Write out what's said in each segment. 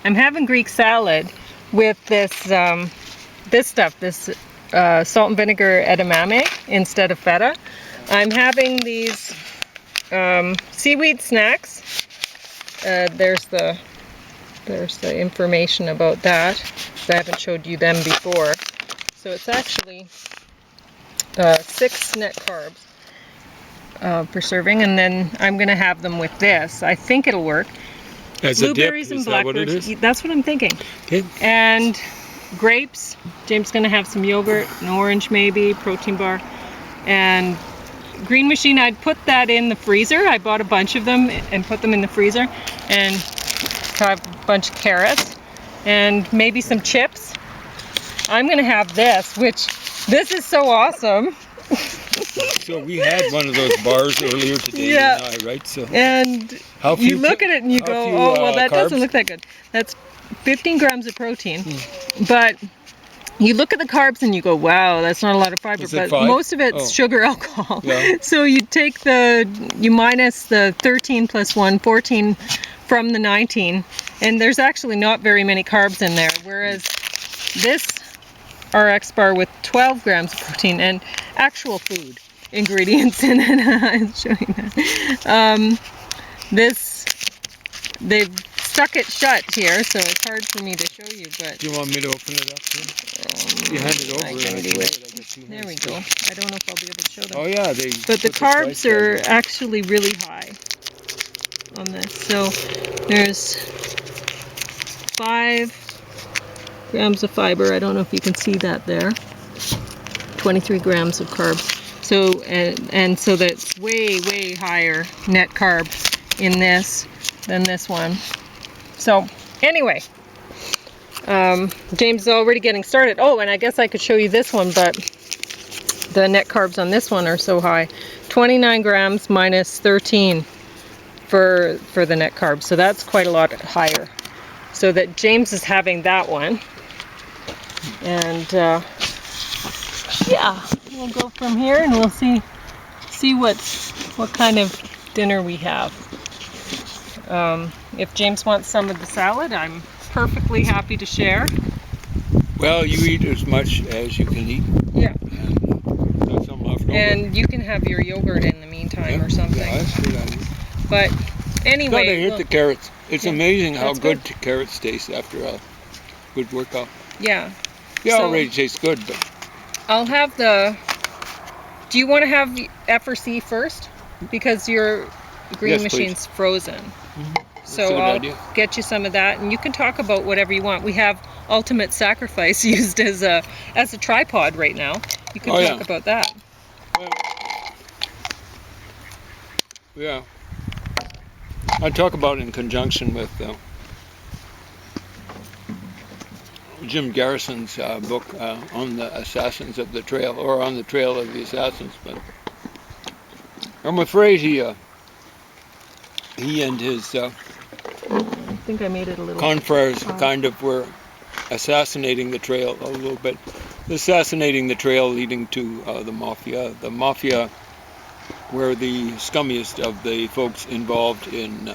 I'm having Greek salad with this stuff, this salt and vinegar edamame instead of feta. I'm having these seaweed snacks. There's the information about that. I haven't showed you them before. So it's actually 6 net carbs per serving, and then I'm going to have them with this. I think it'll work. As Blueberries a dip, and blackberries. is that what it is? That's what I'm thinking. Okay. And grapes. James is going to have some yogurt, an orange maybe, protein bar, and green machine. I'd put that in the freezer. I bought a bunch of them and put them in the freezer, and have a bunch of carrots and maybe some chips. I'm going to have this, which this is so awesome. So we had one of those bars earlier today, Yeah. you and I, right? So And you look at it and you go, oh, well, that doesn't look that good. That's 15 grams of protein. But you look at the carbs and you go, wow, that's not a lot of fiber. Is it But 5? most of it's sugar alcohol. Yeah. So you minus the 13 plus 1, 14 from the 19. And there's actually not very many carbs in there. Whereas this RX bar with 12 grams of protein and actual food ingredients in it. I'm showing that. They've stuck it shut here, so it's hard for me to show you. But do you want me to open it up too? You hand it over. I can do it. There we go. I don't know if I'll be able to show them. Oh yeah, but the carbs are actually really high on this. So there's 5 grams of fiber. I don't know if you can see that there. 23 grams of carbs. So and so that's way higher net carb in this than this one. So anyway, James is already getting started. Oh, and I guess I could show you this one, but the net carbs on this one are so high. 29 grams minus 13 for the net carbs. So that's quite a lot higher. So that James is having that one. And yeah, we'll go from here and we'll see what kind of dinner we have. If James wants some of the salad, I'm perfectly happy to share. Well, you eat as much as you can eat. Yeah. And that's some left over. And you can have your yogurt in the meantime or something. Yeah, that's good idea. But anyway, Gotta hit the carrots. It's amazing how that's good carrots taste after a good workout. yeah. They So- already taste good, but I'll have the. Do you want to have the FRC first? Because your green Yes, machine's frozen. That's a So good I'll idea. get you some of that, and you can talk about whatever you want. We have Ultimate Sacrifice used as a tripod right now. You can talk about that. Yeah. I talk about it in conjunction with Jim Garrison's book on the Assassins of the Trail, or on the Trail of the Assassins. But I'm afraid he and his I think I made it a little. confreres kind of were assassinating the trail a little bit. Assassinating the trail leading to the mafia. The mafia were the scummiest of the folks involved in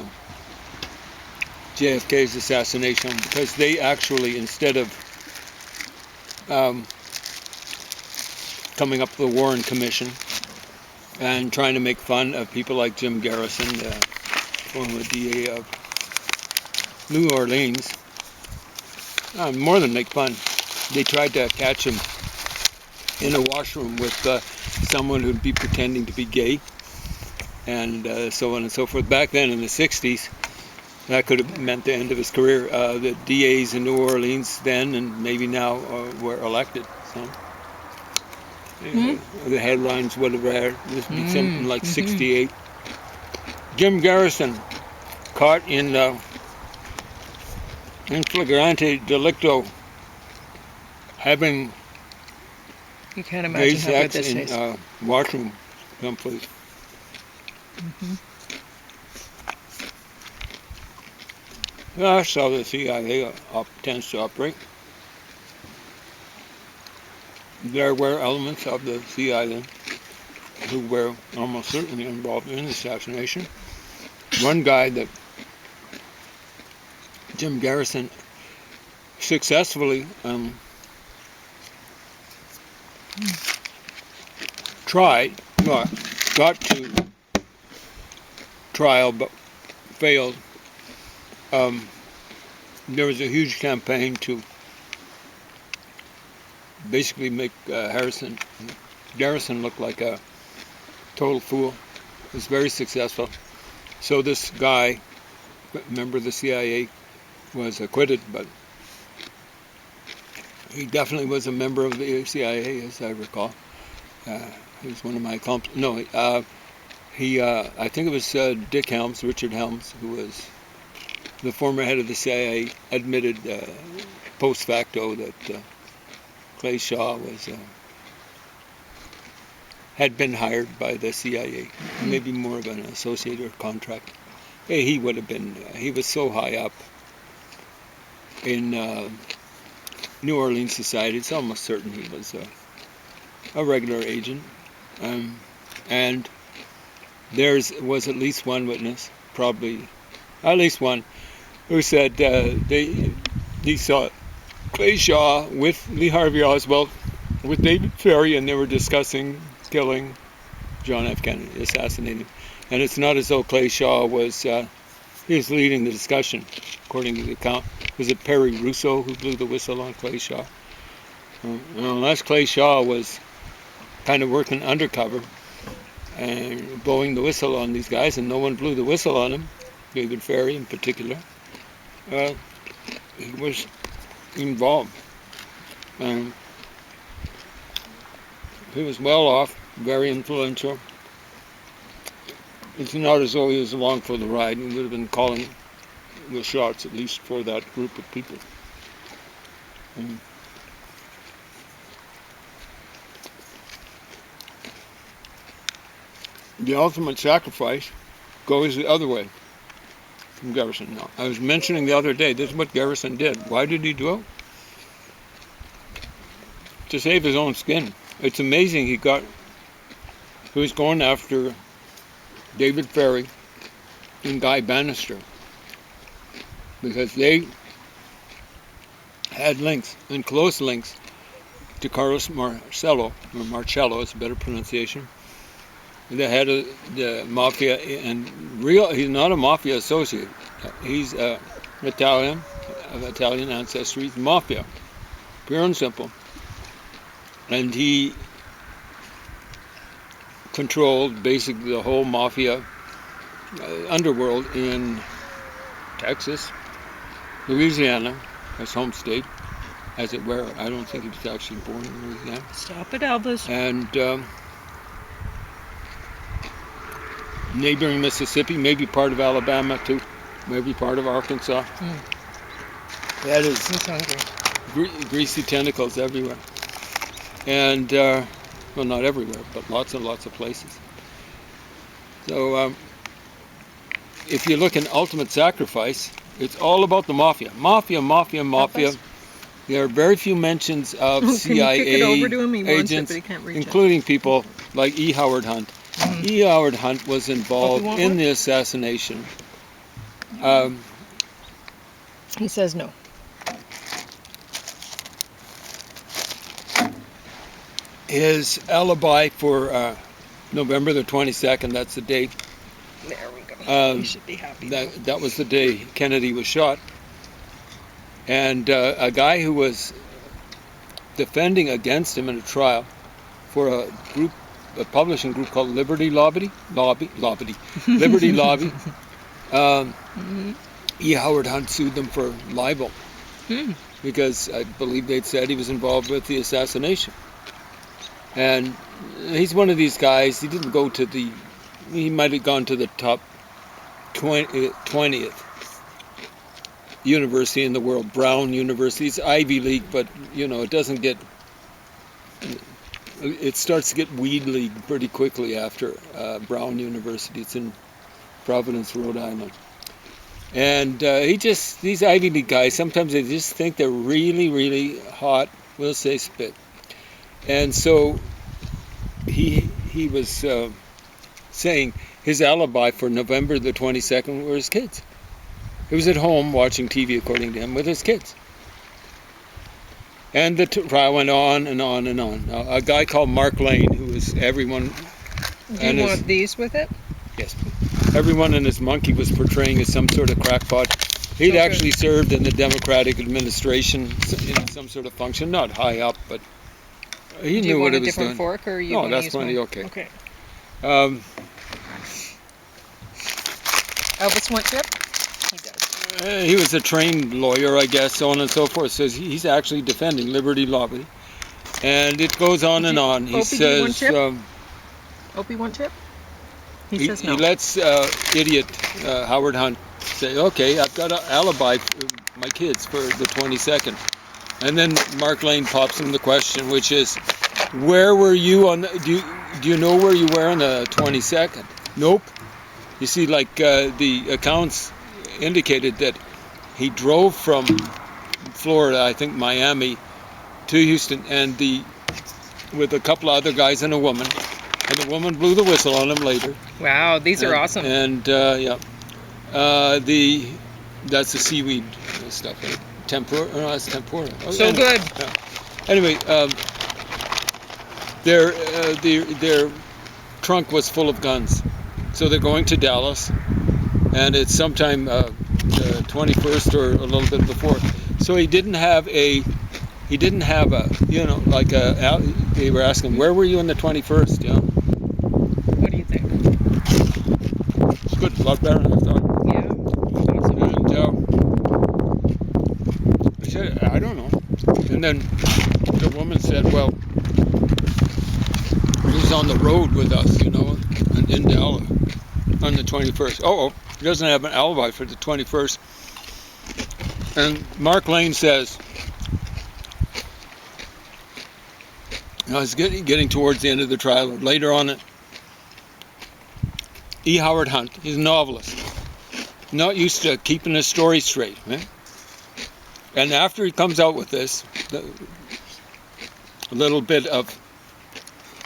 JFK's assassination, because they actually, instead of coming up with the Warren Commission and trying to make fun of people like Jim Garrison, the former DA of New Orleans, more than make fun, they tried to catch him in a washroom with someone who'd be pretending to be gay, and so on and so forth. Back then in the 60s, that could have meant the end of his career. The DAs in New Orleans then, and maybe now, were elected. So the headlines would have read, this would be something like 68. Jim Garrison caught in flagrante delicto, having You can't imagine how good sex this in tastes. washroom someplace. That's how the CIA tends to operate. There were elements of the CIA who were almost certainly involved in the assassination. One guy that Jim Garrison successfully got to trial but failed. There was a huge campaign to basically make Garrison look like a total fool. It was very successful. So this guy, member of the CIA, was acquitted, but he definitely was a member of the CIA, as I recall. He was one of my accomplices. No, I think it was Richard Helms, who was the former head of the CIA, admitted post facto that Clay Shaw had been hired by the CIA, maybe more of an associate or contract. He would have been. He was so high up in New Orleans society. It's almost certain he was a regular agent. And there was at least one witness, probably at least one, who said he saw Clay Shaw with Lee Harvey Oswald, with David Ferrie, and they were discussing killing John F. Kennedy, assassinating him. And it's not as though Clay Shaw was leading the discussion, according to the account. Was it Perry Russo who blew the whistle on Clay Shaw? Unless Clay Shaw was kind of working undercover and blowing the whistle on these guys, and no one blew the whistle on him, David Ferrie in particular, he was involved. He was well off, very influential. It's not as though he was along for the ride. He would have been calling the shots, at least for that group of people. The ultimate sacrifice goes the other way from Garrison. Now, I was mentioning the other day, this is what Garrison did. Why did he do it? To save his own skin. It's amazing he was going after David Ferrie and Guy Bannister, because they had links, and close links, to Carlos Marcello, or Marcello is a better pronunciation, the head of the mafia, and he's not a mafia associate. He's Italian, of Italian ancestry. He's mafia, pure and simple. And he controlled basically the whole mafia underworld in Texas, Louisiana, his home state, as it were. I don't think he was actually born in Louisiana. Stop it, Elvis. And neighboring Mississippi, maybe part of Alabama too, maybe part of Arkansas. That is greasy tentacles everywhere. And, well, not everywhere, but lots and lots of places. So, if you look at ultimate sacrifice, it's all about the mafia. Mafia. There are very few mentions of CIA agents, including people like E. Howard Hunt. E. Howard Hunt was involved in the assassination. He says no. His alibi for November the 22nd, that's the date. There we go. You should be happy. That was the day Kennedy was shot. And a guy who was defending against him in a trial for a publishing group called Liberty Lobby. Liberty Lobby. E. Howard Hunt sued them for libel because I believe they'd said he was involved with the assassination. And he's one of these guys. He didn't go to he might have gone to the top 20th university in the world, Brown University. It's Ivy League, but it doesn't get. It starts to get Weed League pretty quickly after Brown University. It's in Providence, Rhode Island. And these Ivy League guys, sometimes they just think they're really, really hot. We'll say spit. And so he was saying his alibi for November the 22nd were his kids. He was at home watching TV, according to him, with his kids. And the trial went on and on and on. Now, a guy called Mark Lane, who is everyone... Do you want these with it? Yes. Everyone in his monkey was portraying as some sort of crackpot. He'd actually served in the Democratic administration in some sort of function, not high up, but he knew what he was doing. Do you want a different fork, or you? No, that's plenty. Okay. Okay. Elvis want chip? He does. He was a trained lawyer, I guess, so on and so forth. Says he's actually defending Liberty Lobby, and it goes on and on. He says. Opie want chip? He says no. He lets idiot Howard Hunt say, "Okay, I've got an alibi for my kids for the 22nd," and then Mark Lane pops him the question, which is, "Where were you on? Do you know where you were on the 22nd?" Nope. You see, like the accounts indicated that he drove from Florida, I think Miami, to Houston, and with a couple of other guys and a woman, and the woman blew the whistle on him later. Wow, these are awesome. And yeah, that's the seaweed stuff. Right? Tempura? No, that's tempura. Oh, so anyway, good. Yeah. Anyway, their trunk was full of guns. So they're going to Dallas, and it's sometime the 21st or a little bit before. So he didn't have a, like they were asking, where were you on the 21st, you know? What do you think? It's good, a lot better than I thought. Yeah. And I said, I don't know. And then the woman said, well, he's on the road with us, you know, in Dallas. On the 21st. He doesn't have an alibi for the 21st. And Mark Lane says, it's getting towards the end of the trial. Later on, E. Howard Hunt, he's a novelist, not used to keeping his story straight. Right? And after he comes out with this, a little bit of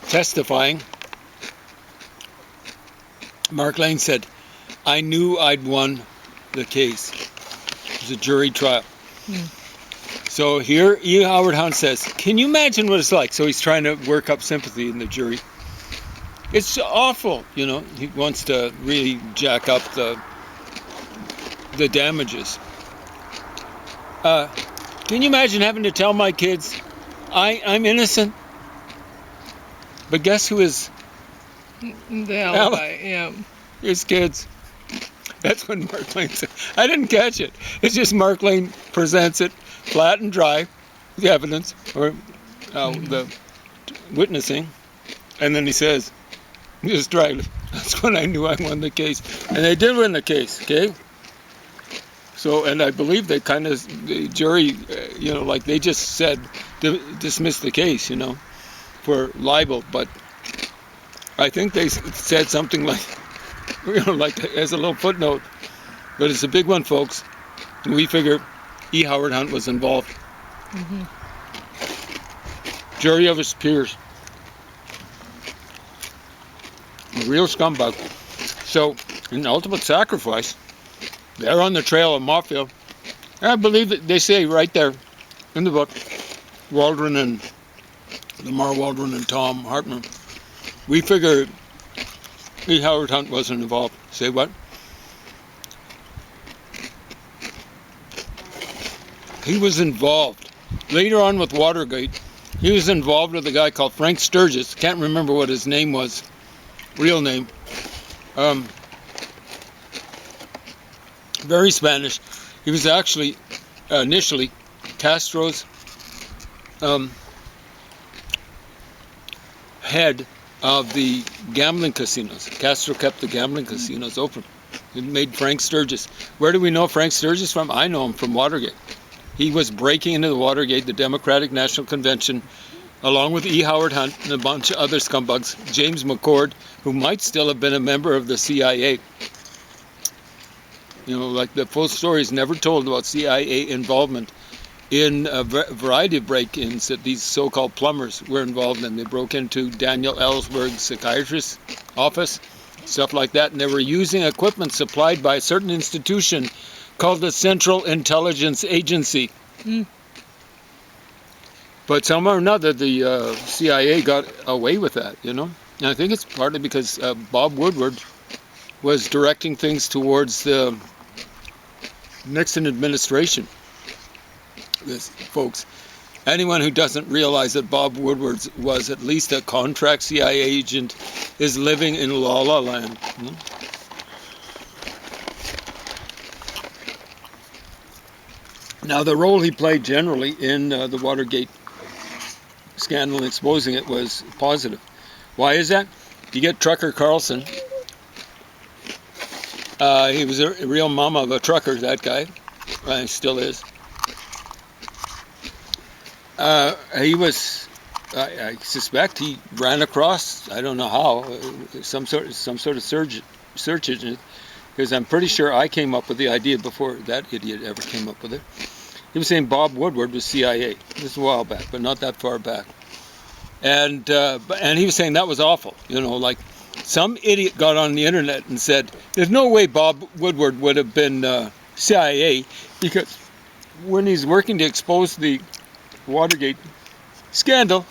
testifying, Mark Lane said, I knew I'd won the case. It was a jury trial. So here E. Howard Hunt says, can you imagine what it's like? So he's trying to work up sympathy in the jury. It's awful, you know. He wants to really jack up the damages. Can you imagine having to tell my kids, I'm innocent? But guess who is... The alibi, yeah. His kids. That's when Mark Lane said. I didn't catch it. It's just Mark Lane presents it flat and dry, the evidence, or the witnessing, and then he says, just dryly, that's when I knew I won the case. And they did win the case, okay? So, and I believe they kind of, the jury, like they just said, dismiss the case, for libel, but I think they said something like, like as a little footnote, but it's a big one, folks. We figure E. Howard Hunt was involved. Mm-hmm. Jury of his peers. A real scumbag. So, in ultimate sacrifice, they're on the trail of mafia. I believe that they say right there in the book, Lamar Waldron and Tom Hartman, we figure E. Howard Hunt wasn't involved. Say what? He was involved. Later on with Watergate, he was involved with a guy called Frank Sturgis. Can't remember what his name was. Real name. Very Spanish. He was actually, initially, Castro's head of the gambling casinos. Castro kept the gambling casinos open. It made Frank Sturgis. Where do we know Frank Sturgis from? I know him from Watergate. He was breaking into the Watergate, the Democratic National Convention, along with E. Howard Hunt and a bunch of other scumbugs. James McCord, who might still have been a member of the CIA. Like the full story is never told about CIA involvement in a variety of break-ins that these so-called plumbers were involved in. They broke into Daniel Ellsberg's psychiatrist's office, stuff like that, and they were using equipment supplied by a certain institution called the Central Intelligence Agency. Mm. But somehow or another, the CIA got away with that, you know. And I think it's partly because Bob Woodward was directing things towards the Nixon administration. This, folks, anyone who doesn't realize that Bob Woodward was at least a contract CIA agent is living in La La Land. You know? Now, the role he played generally in the Watergate scandal and exposing it was positive. Why is that? You get Trucker Carlson. He was a real mama of a trucker, that guy. He still is. He was, I suspect he ran across, I don't know how, some sort of search engine, because I'm pretty sure I came up with the idea before that idiot ever came up with it. He was saying Bob Woodward was CIA. This is a while back, but not that far back. And he was saying that was awful. You know, like some idiot got on the internet and said, there's no way Bob Woodward would have been CIA, because when he's working to expose the Watergate scandal,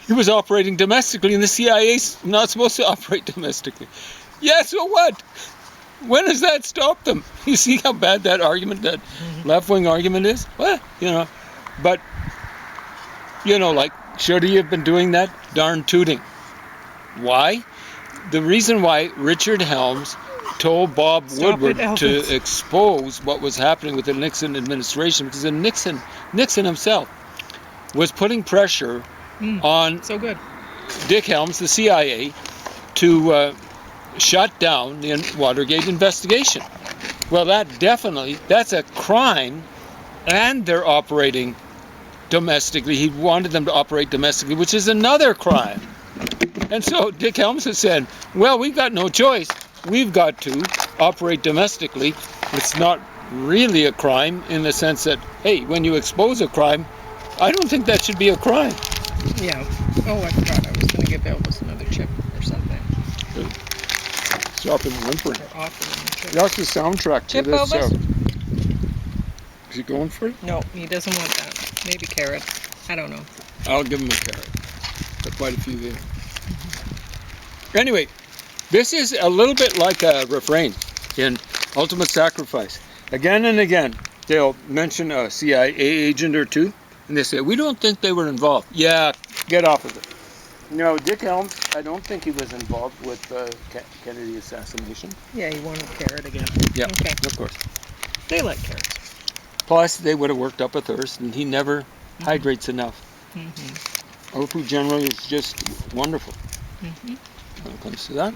he was operating domestically, and the CIA's not supposed to operate domestically. Yeah, so what? When has that stopped them? You see how bad that argument, that left-wing argument is? Well, you know, but, you know, like, should he have been doing that? Darn tooting. Why? The reason why Richard Helms told Bob Woodward to expose what was happening with the Nixon administration, because Nixon himself was putting pressure on Dick Helms, the CIA, to shut down the Watergate investigation. Well, that's a crime, and they're operating domestically. He wanted them to operate domestically, which is another crime. And so Dick Helms has said, well, we've got no choice. We've got to operate domestically. It's not really a crime in the sense that, hey, when you expose a crime, I don't think that should be a crime. Yeah. Oh, I forgot. I was going to give Elvis another chip or something. Stop him whimpering. That's the soundtrack to chip, this. Elvis? Is he going for it? No, he doesn't want that. Maybe carrot. I don't know. I'll give him a carrot. Got quite a few there. Anyway, this is a little bit like a refrain in Ultimate Sacrifice. Again and again, they'll mention a CIA agent or two, and they say, we don't think they were involved. Yeah, get off of it. No, Dick Helms, I don't think he was involved with the Kennedy assassination. Yeah, he wanted carrot again. Yeah, okay. Of course. They like carrots. Plus, they would have worked up a thirst, and he never hydrates enough. Tofu generally is just wonderful when it comes to that.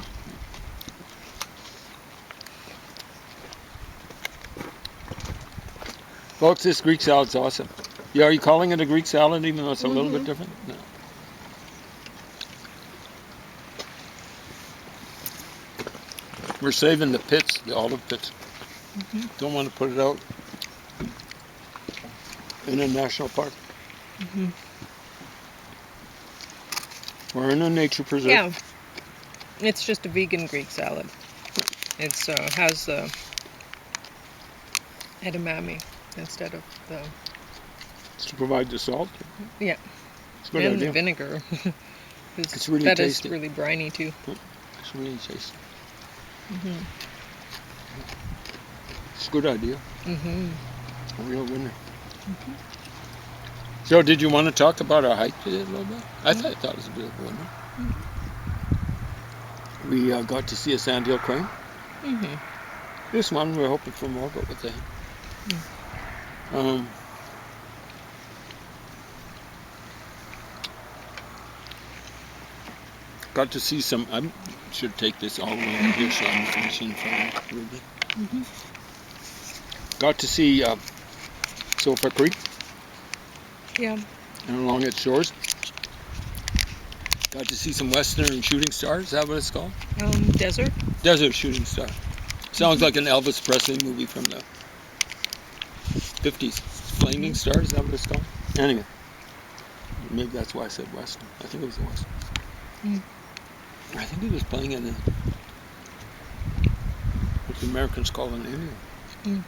Folks, this Greek salad's awesome. Yeah, are you calling it a Greek salad even though it's a little bit different? No. We're saving the pits, the olive pits. Don't want to put it out in a national park. We're in a nature preserve. Yeah, it's just a vegan Greek salad. It's has edamame instead of the... To provide the salt? Yeah, it's a good and idea. the vinegar. It's really that tasty. Is really briny too. It's really tasty. It's a good idea. A real winner. So, did you want to talk about our hike today a little bit? I thought it was a bit of a winner. We got to see a sandhill crane. This one we're hoping for more, but with the got to see some. I should take this all the way in here so I'm not machine for Ruby. Got to see Sulphur Creek. Yeah. And along its shores. Got to see some western shooting stars. Is that what it's called? Desert. Desert shooting star. Sounds like an Elvis Presley movie from the 50s. Flaming Star, is that what it's called? Anyway. Maybe that's why I said western. I think it was the western. I think he was playing in what the Americans call an Indian. Mm.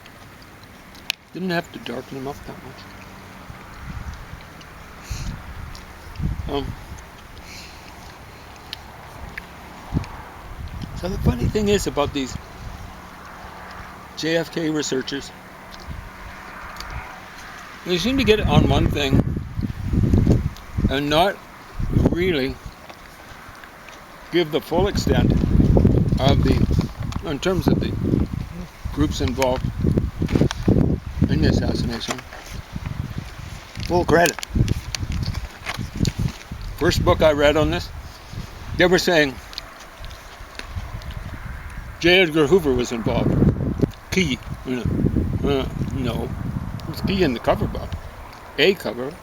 Didn't have to darken them up that much. So the funny thing is about these JFK researchers, they seem to get on one thing and not really give the full extent of in terms of the groups involved in the assassination, full credit. First book I read on this, they were saying J. Edgar Hoover was involved. Key. No. It was key in the cover book. A cover.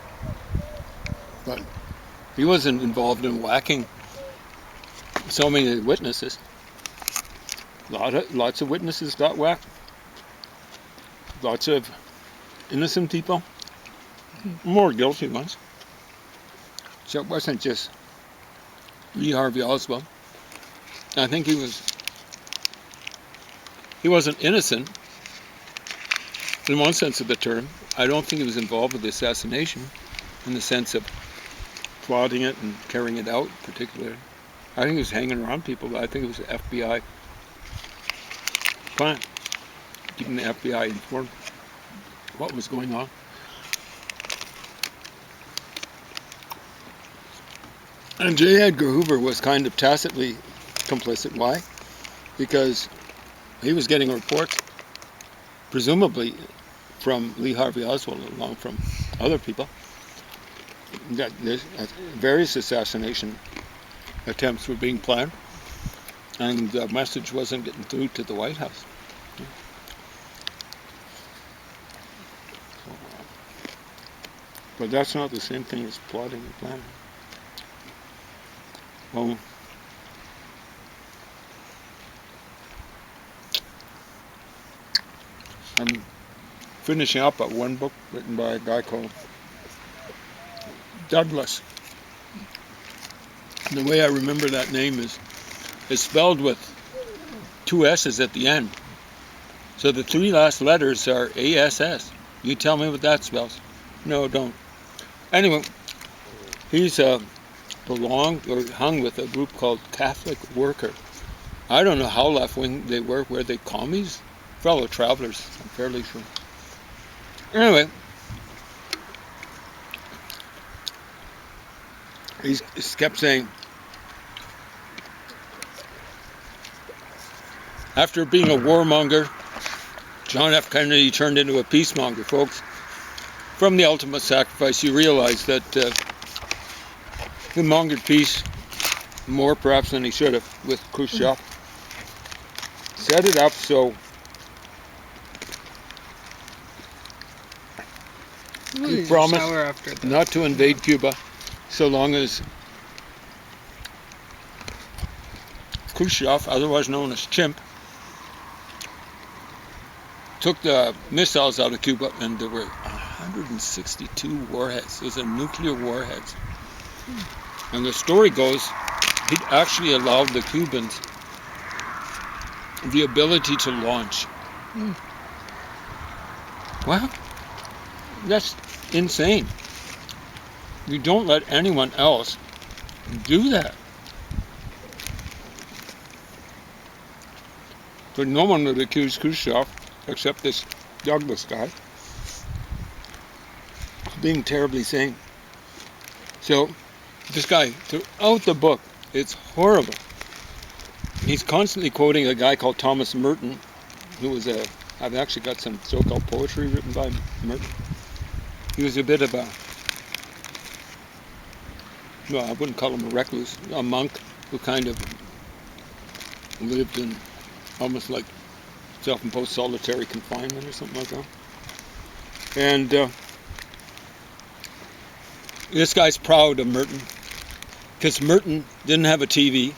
But he wasn't involved in whacking so many witnesses. Lots of witnesses got whacked. Lots of innocent people. More guilty ones. So it wasn't just Lee Harvey Oswald. I think he wasn't innocent in one sense of the term. I don't think he was involved with the assassination in the sense of plotting it and carrying it out particularly. I think he was hanging around people, but I think it was the FBI plan, keeping the FBI informed what was going on. And J. Edgar Hoover was kind of tacitly complicit. Why? Because he was getting reports, presumably from Lee Harvey Oswald, along from other people, that various assassination attempts were being planned, and the message wasn't getting through to the White House. But that's not the same thing as plotting and planning. Well, I'm finishing up one book written by a guy called Douglas. And the way I remember that name is spelled with 2 S's at the end. So the 3 last letters are ASS. You tell me what that spells. No, don't. Anyway, he's belonged or hung with a group called Catholic Worker. I don't know how left-wing they were. Were they commies? Fellow travelers, I'm fairly sure. Anyway, he kept saying, after being a warmonger, John F. Kennedy turned into a peacemonger, folks. From The Ultimate Sacrifice, you realize that he mongered peace more perhaps than he should have with Khrushchev. Set it up so he promised not to invade Cuba so long as Khrushchev, otherwise known as Chimp, took the missiles out of Cuba, and there were 162 warheads. Those are nuclear warheads. And the story goes, he actually allowed the Cubans the ability to launch. Well, that's insane. You don't let anyone else do that. But no one would accuse Khrushchev, except this Douglas guy, of being terribly sane. So, this guy, throughout the book, it's horrible. He's constantly quoting a guy called Thomas Merton, who was I've actually got some so-called poetry written by Merton. He was a bit of I wouldn't call him a recluse, a monk who kind of lived in almost like self-imposed solitary confinement or something like that. And this guy's proud of Merton, because Merton didn't have a TV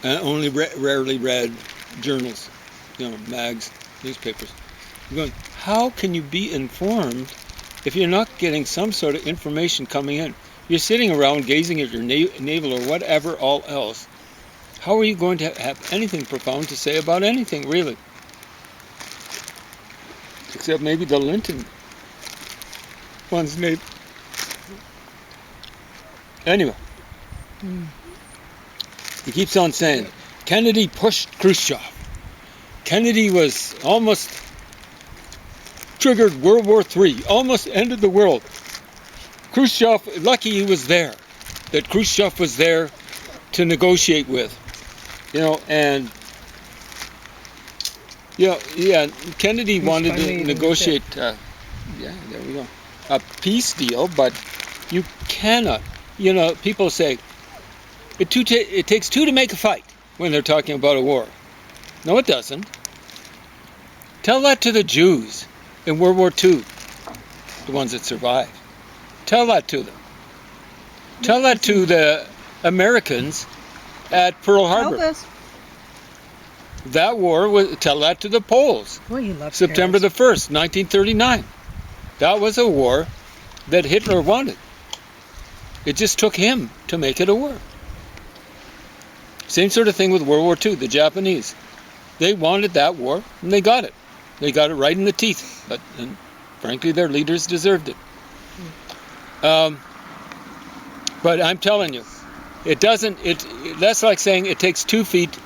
and only rarely read journals, mags, newspapers. You're going, how can you be informed if you're not getting some sort of information coming in? You're sitting around gazing at your navel or whatever all else. How are you going to have anything profound to say about anything, really? except maybe the Linton one's made. Anyway, he keeps on saying, Kennedy pushed Khrushchev. Kennedy was almost triggered World War III, almost ended the world. Khrushchev, lucky he was there, that Khrushchev was there to negotiate with, and Kennedy wanted to negotiate, there we go, a peace deal, but you cannot, people say, it takes two to make a fight when they're talking about a war. No, it doesn't. Tell that to the Jews in World War II, the ones that survived. Tell that to them. Tell that to the Americans at Pearl Harbor. That war, tell that to the Poles. Boy, you love September the 1st, 1939. That was a war that Hitler wanted. It just took him to make it a war. Same sort of thing with World War II, the Japanese. They wanted that war, and they got it. They got it right in the teeth. And frankly, their leaders deserved it. But I'm telling you, it doesn't. That's like saying it takes 2 feet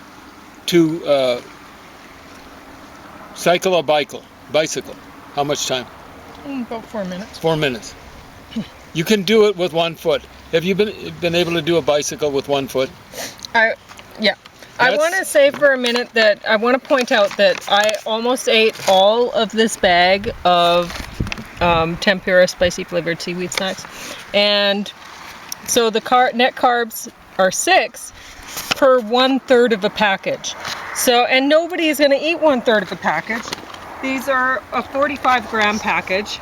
to cycle a bicycle. How much time? About 4 minutes. 4 minutes. You can do it with 1 foot. Have you been able to do a bicycle with 1 foot? Yeah. I want to say for a minute that I want to point out that I almost ate all of this bag of tempura spicy flavored seaweed snacks, and so the net carbs are 6 per 1/3 of a package. So, and nobody is going to eat 1/3 of a package. These are a 45-gram package,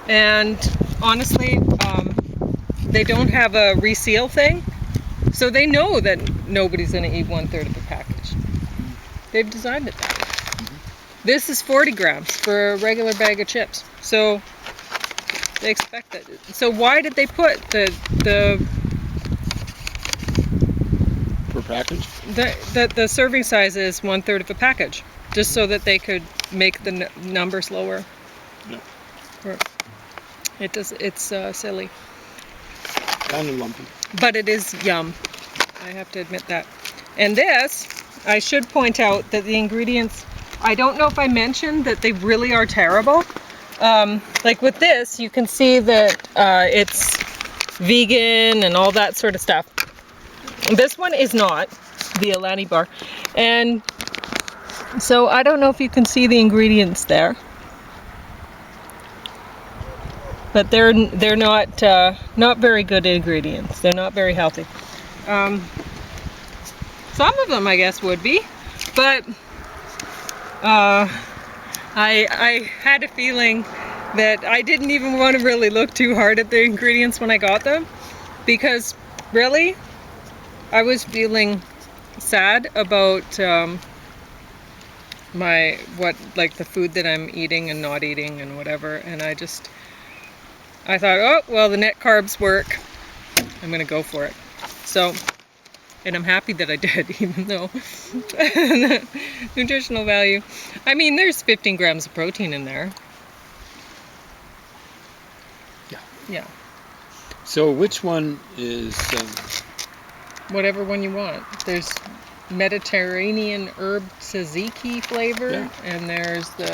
and honestly, they don't have a reseal thing, so they know that nobody's going to eat 1/3 of a package. They've designed it that way. This is 40 grams for a regular bag of chips, so they expect it. So why did they put the per package? The serving size is 1/3 of a package, just so that they could make the numbers lower. No. It's silly. Kind of lumpy. But it is yum. I have to admit that. And this, I should point out that the ingredients, I don't know if I mentioned that they really are terrible. Like with this, you can see that it's vegan and all that sort of stuff. This one is not, the Alani bar. And so I don't know if you can see the ingredients there. But they're not very good ingredients. They're not very healthy. Some of them, I guess, would be, but I had a feeling that I didn't even want to really look too hard at the ingredients when I got them, because really, I was feeling sad about the food that I'm eating and not eating and whatever, and I thought, oh, well, the net carbs work. I'm going to go for it. So, and I'm happy that I did, even though nutritional value. I mean, there's 15 grams of protein in there. Yeah. So which one is... whatever one you want. There's Mediterranean herb tzatziki flavor, and there's the